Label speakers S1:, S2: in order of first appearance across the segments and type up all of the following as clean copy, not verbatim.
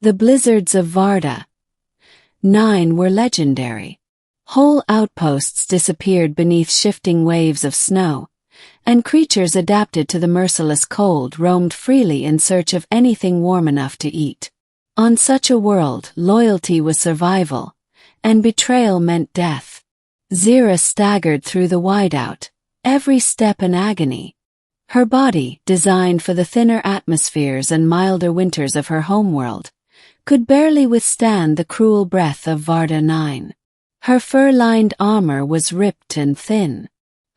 S1: The blizzards of Varda 9 were legendary. Whole outposts disappeared beneath shifting waves of snow, and creatures adapted to the merciless cold roamed freely in search of anything warm enough to eat. On such a world, loyalty was survival, and betrayal meant death. Zira staggered through the whiteout, every step an agony. Her body, designed for the thinner atmospheres and milder winters of her homeworld, could barely withstand the cruel breath of Varda 9. Her fur-lined armor was ripped and thin.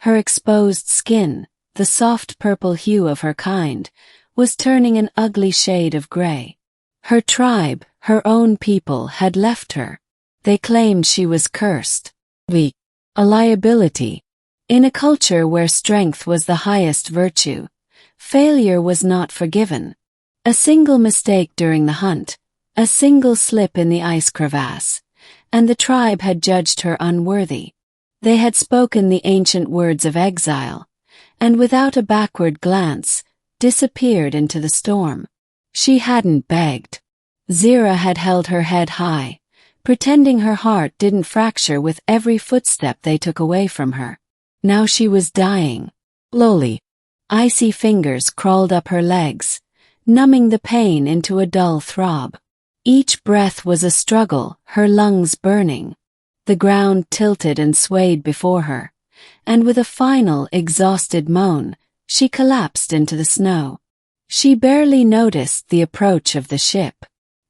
S1: Her exposed skin, the soft purple hue of her kind, was turning an ugly shade of gray. Her tribe, her own people, had left her. They claimed she was cursed. Weak. A liability. In a culture where strength was the highest virtue, failure was not forgiven. A single mistake during the hunt, a single slip in the ice crevasse, and the tribe had judged her unworthy. They had spoken the ancient words of exile, and without a backward glance, disappeared into the storm. She hadn't begged. Zira had held her head high, pretending her heart didn't fracture with every footstep they took away from her. Now she was dying. Slowly, icy fingers crawled up her legs, numbing the pain into a dull throb. Each breath was a struggle, her lungs burning. The ground tilted and swayed before her, and with a final, exhausted moan, she collapsed into the snow. She barely noticed the approach of the ship.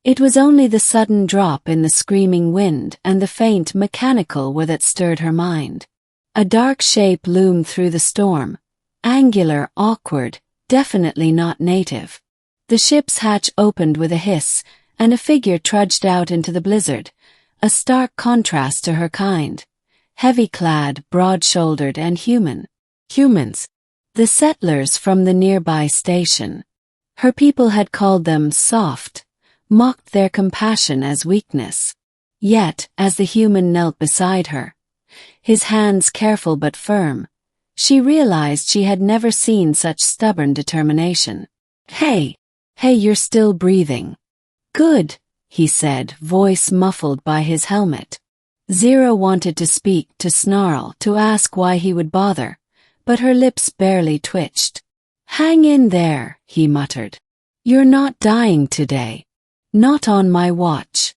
S1: It was only the sudden drop in the screaming wind and the faint mechanical whir that stirred her mind. A dark shape loomed through the storm, angular, awkward, definitely not native. The ship's hatch opened with a hiss, and a figure trudged out into the blizzard, a stark contrast to her kind. Heavy-clad, broad-shouldered, and human. Humans. The settlers from the nearby station. Her people had called them soft, mocked their compassion as weakness. Yet, as the human knelt beside her, his hands careful but firm, she realized she had never seen such stubborn determination. Hey, you're still breathing. Good, he said, voice muffled by his helmet. Zira wanted to speak, to snarl, to ask why he would bother, but her lips barely twitched. Hang in there, he muttered. You're not dying today. Not on my watch.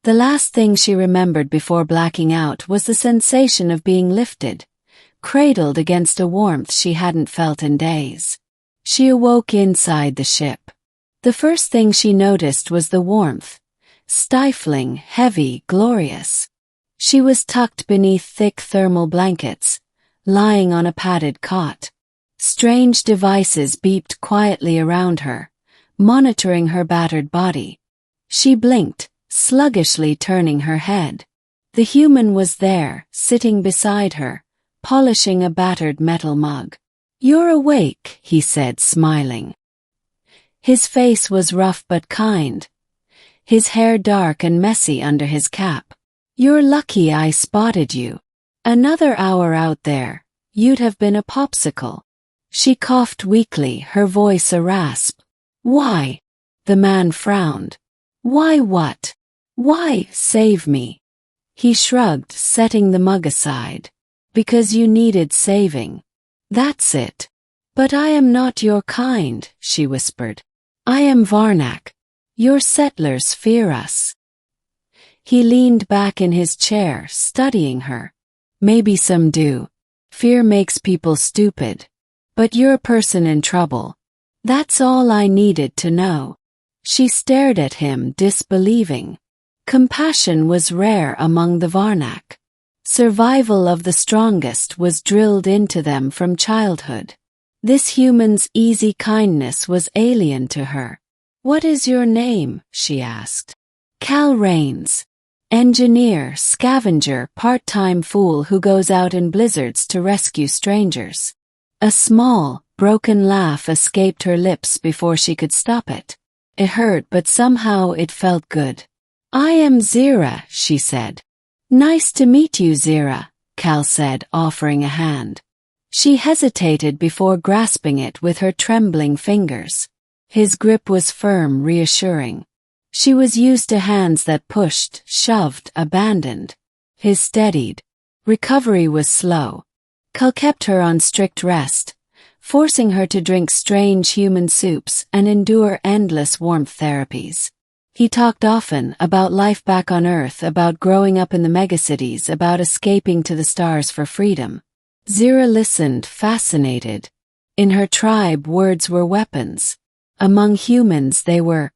S1: The last thing she remembered before blacking out was the sensation of being lifted, cradled against a warmth she hadn't felt in days. She awoke inside the ship. The first thing she noticed was the warmth, stifling, heavy, glorious. She was tucked beneath thick thermal blankets, lying on a padded cot. Strange devices beeped quietly around her, monitoring her battered body. She blinked, sluggishly turning her head. The human was there, sitting beside her, polishing a battered metal mug. You're awake, he said, smiling. His face was rough but kind, his hair dark and messy under his cap. You're lucky I spotted you. Another hour out there, you'd have been a popsicle. She coughed weakly, her voice a rasp. Why? The man frowned. Why what? Why save me? He shrugged, setting the mug aside. Because you needed saving. That's it. But I am not your kind, she whispered. I am Varnak. Your settlers fear us. He leaned back in his chair, studying her. Maybe some do. Fear makes people stupid. But you're a person in trouble. That's all I needed to know. She stared at him, disbelieving. Compassion was rare among the Varnak. Survival of the strongest was drilled into them from childhood. This human's easy kindness was alien to her. What is your name? She asked. Cal Rains. Engineer, scavenger, part-time fool who goes out in blizzards to rescue strangers. A small, broken laugh escaped her lips before she could stop it. It hurt, but somehow it felt good. I am Zira, she said. Nice to meet you, Zira, Cal said, offering a hand. She hesitated before grasping it with her trembling fingers. His grip was firm, reassuring. She was used to hands that pushed, shoved, abandoned. His steadied. Recovery was slow. Cal kept her on strict rest, forcing her to drink strange human soups and endure endless warmth therapies. He talked often about life back on Earth, about growing up in the megacities, about escaping to the stars for freedom. Zira listened, fascinated. In her tribe, words were weapons. Among humans, they were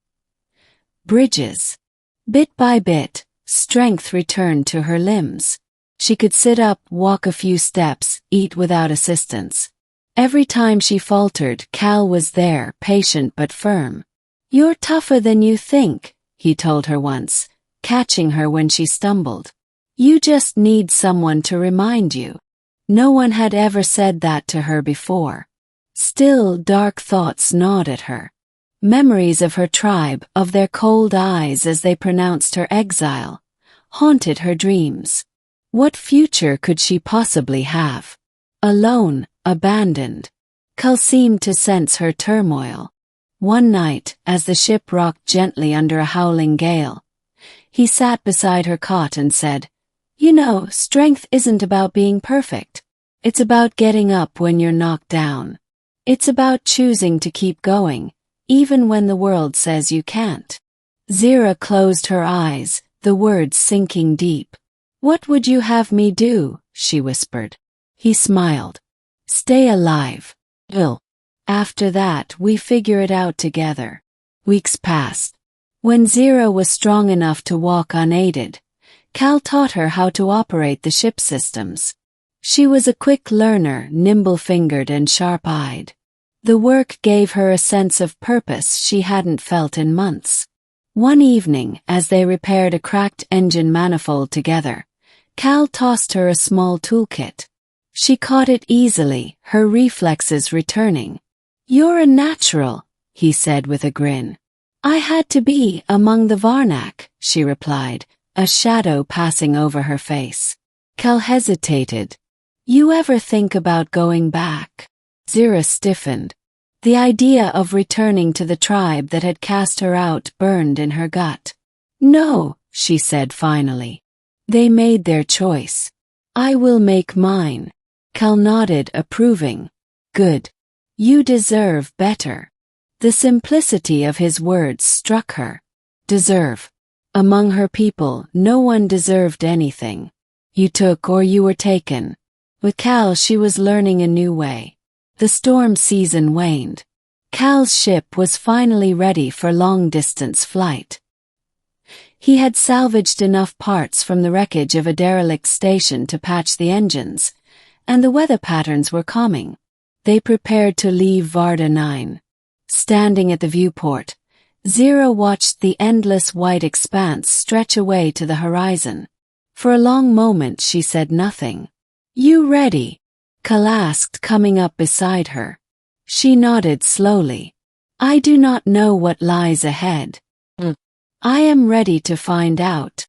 S1: bridges. Bit by bit, strength returned to her limbs. She could sit up, walk a few steps, eat without assistance. Every time she faltered, Cal was there, patient but firm. "You're tougher than you think," he told her once, catching her when she stumbled. "You just need someone to remind you." No one had ever said that to her before. Still, dark thoughts gnawed at her. Memories of her tribe, of their cold eyes as they pronounced her exile, haunted her dreams. What future could she possibly have? Alone, abandoned. Cal seemed to sense her turmoil. One night, as the ship rocked gently under a howling gale, he sat beside her cot and said, "You know, strength isn't about being perfect. It's about getting up when you're knocked down. It's about choosing to keep going, even when the world says you can't." Zira closed her eyes, the words sinking deep. "What would you have me do?" she whispered. He smiled. "Stay alive. Ill. After that, we figure it out together." Weeks passed. When Zira was strong enough to walk unaided, Cal taught her how to operate the ship systems. She was a quick learner, nimble-fingered and sharp-eyed. The work gave her a sense of purpose she hadn't felt in months. One evening, as they repaired a cracked engine manifold together, Cal tossed her a small toolkit. She caught it easily, her reflexes returning. "You're a natural," he said with a grin. "I had to be among the Varnak," she replied, a shadow passing over her face. Cal hesitated. "You ever think about going back?" Zira stiffened. The idea of returning to the tribe that had cast her out burned in her gut. "No," she said finally. "They made their choice. I will make mine." Cal nodded, approving. "Good. You deserve better." The simplicity of his words struck her. Deserve. Among her people, no one deserved anything. You took or you were taken. With Cal, she was learning a new way. The storm season waned. Cal's ship was finally ready for long-distance flight. He had salvaged enough parts from the wreckage of a derelict station to patch the engines, and the weather patterns were calming. They prepared to leave Varda 9. Standing at the viewport, Zira watched the endless white expanse stretch away to the horizon. For a long moment she said nothing. "You ready?" Cal asked, coming up beside her. She nodded slowly. "I do not know what lies ahead. I am ready to find out."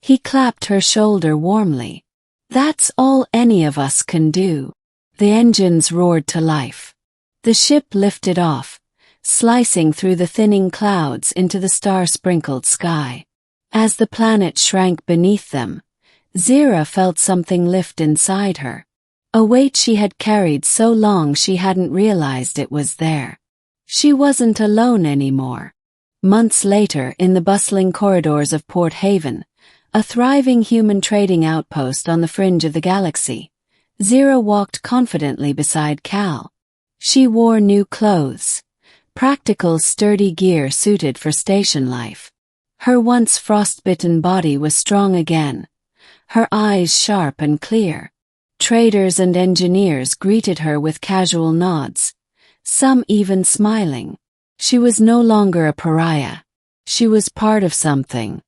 S1: He clapped her shoulder warmly. "That's all any of us can do." The engines roared to life. The ship lifted off, slicing through the thinning clouds into the star-sprinkled sky. As the planet shrank beneath them, Zira felt something lift inside her. A weight she had carried so long she hadn't realized it was there. She wasn't alone anymore. Months later, in the bustling corridors of Port Haven, a thriving human trading outpost on the fringe of the galaxy, Zira walked confidently beside Cal. She wore new clothes, practical, sturdy gear suited for station life. Her once frostbitten body was strong again, her eyes sharp and clear. Traders and engineers greeted her with casual nods, some even smiling. She was no longer a pariah. She was part of something.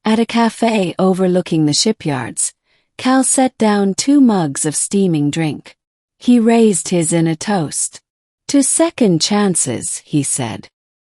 S1: At a cafe overlooking the shipyards, Cal set down 2 mugs of steaming drink. He raised his in a toast. "To second chances," he said.